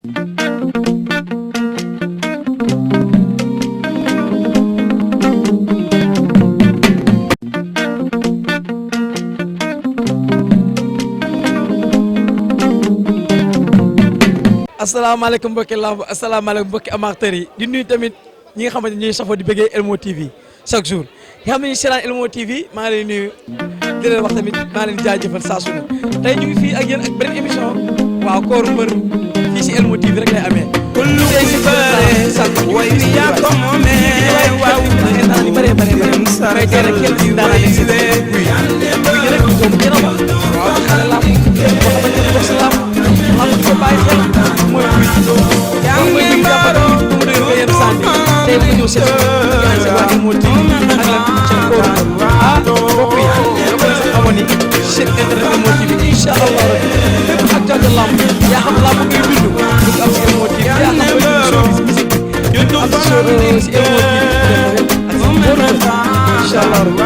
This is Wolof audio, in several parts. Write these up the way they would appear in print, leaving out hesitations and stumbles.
asalaamaaleykum mbokki lamb asalaamaaleykum mbokki amateurs yi di nuyu tamit ñi nga xamante ñuy safoo di bëggee Elmo TV chaque jour nga xam ne ñu seetaan Elmo TV maa ngi leen nuyu di leen wax tamit maa leen jaajëfal saa su ne tey ñu ngi fii ak yéen ak beneen émission waaw kooru mbër fii si Elmo TV rek lay amee. kullu si bëre way wi yaa ko moomee waaw naan yu bëree bëri may teel a kenn di daanaa nekk si buy rek ñu doon gën a wax waaw xale lamb boo xamante ne box lamb lamb di ko bàyyi xel mooy buy mooy buy jàppale mu dëgër ko yenn sant tey bu ñëw seet si waa Elmo TV ak lan seen kóoru mbokk yi da koy sax amoon ni seen internet Elmo TV incha allah rabbi lépp ak jàll lamb yaa xam lamb ngay dund du ko am si Elmo TV yaa xam nga showbiz musique ñu am si Elmo TV ak seen kóoru incha allah rabbi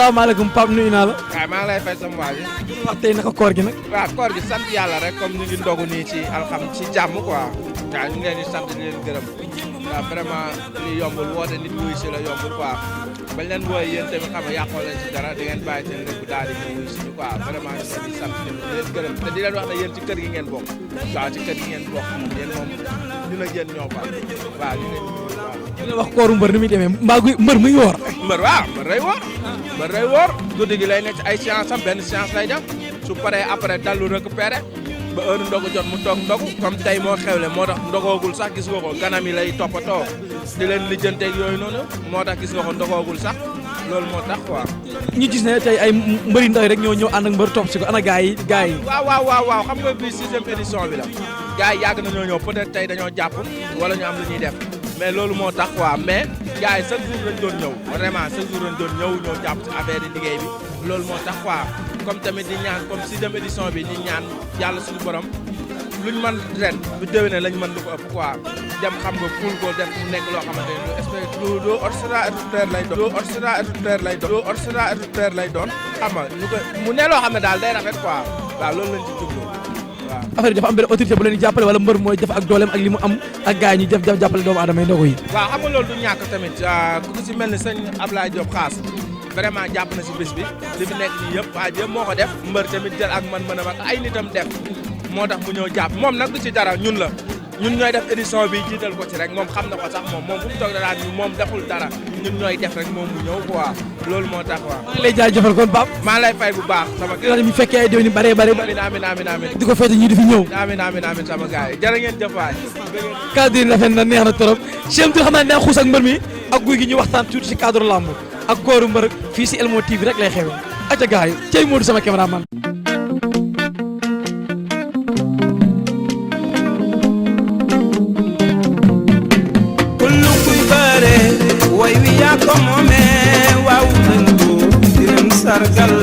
asalaamaaleykum Pape nuyu naa la. waaw maa ngi lay fay sama waa ji. wax tey naka koor gi nag. waaw koor gi sant yàlla rek comme ñu ngi ndogu nii ci ci jàmm quoi. waaw ñu ngi leen di sant di leen gërëm. waaw vraiment li yombul woote nit wuyu si la yombul quoi. bañ leen wooyee yéen tamit xam nga yàqoo leen si dara di ngeen bàyyi seen lépp daal di ñëw wuyu si ñu quoi vraiment ñu leen di sant di leen gërëm te di leen wax ne yéen ci kër gi ngeen bokk. waaw ci kër gi ngeen bokk yéen moom ñun ak yéen ñoo fa waaw ñu ngi leen wax kooru mbër ni muy demee mbaa mbër mu ngi woor. mbër waaw mbër day woor. mbër day woor guddi gi lay nekk ci ay séance am benn séance lay def su paree après dallu récupéré ba heure ndogu jot mu toog ndogu comme tey moo xewle moo tax ndogoogul sax gis nga ko ganam yi lay toppatoo di leen lijjanteeg yooyu noonu moo tax gis nga ko ndogoogul sax loolu moo tax quoi. ñu gis ne tey ay mbëri ndaw rek ñoo ñëw ànd ak mbër topp si ko ana gars yi. waaw xam nga bii 6e édition bi la gars yi yàgg nañoo ñëw peut-être tey dañoo jàpp wala ñu am lu ñuy def mais loolu moo tax quoi mais gars yi chaque jour lañ doon ñëw vraiment chaque jour lañ doon ñëw jàpp ci affaire yi liggéey bi loolu moo tax quoi comme tamit di ñaan comme 6e édition bi di ñaan yàlla suñu borom luñ mën ren bu déwénee lañ mën lu ko ëpp quoi dem xam nga ful ko def mu nekk loo xamante ne lu espèce lu ordinateur lay doon. lu ordinateur lay doon xam nga ñu ko mu ne loo xam ne daal day rafet quoi waaw loolu lañ ci jublu waaw. affaire bi dafa am benn autorité bu leen di jàppale wala mbër mooy def ak dooleem ak li mu am ak gars yi ñu def jàppale doomu aadama yi ndogu yi. waaw xam nga loolu du ñàkk tamit ku si mel ni sëñ Ablaye Diop xaas vraiment jàpp na si bés bi li fi nekk nii yëpp waa yëpp moo ko def mbër tamit jël ak man ak ay nitam def moo tax mu ñëw jàpp moom nag du ci dara ñun la ñun ñooy def édition bi jiital ko ci rek moom xam na ko sax moom fu mu toog da daan ñu moom deful dara ñun ñooy def rek moom mu ñëw quoi loolu moo tax quoi. maa ngi lay jaajëfal kon Pape. maa ngi lay fay bu baax sama gars yi. bu fekkee ay déwén yu bëree bëri. amiin di ko fekk ñi di fi ñëw. amiin sama gars yi jërë ngeen jëf waay. cadre yi rafet na neex na trop Cheikh Tour xam naa ne xuus ak mbër mi ak guy gi ñu waxtaan tuuti si cadre lamb ak kooru mbër fii si Elmo TV rek lay xewee aca gars yi cey Modou sama cameraman. kullu kuy bëre way wi yaa ko moomee waaw nañ ko di leen sargal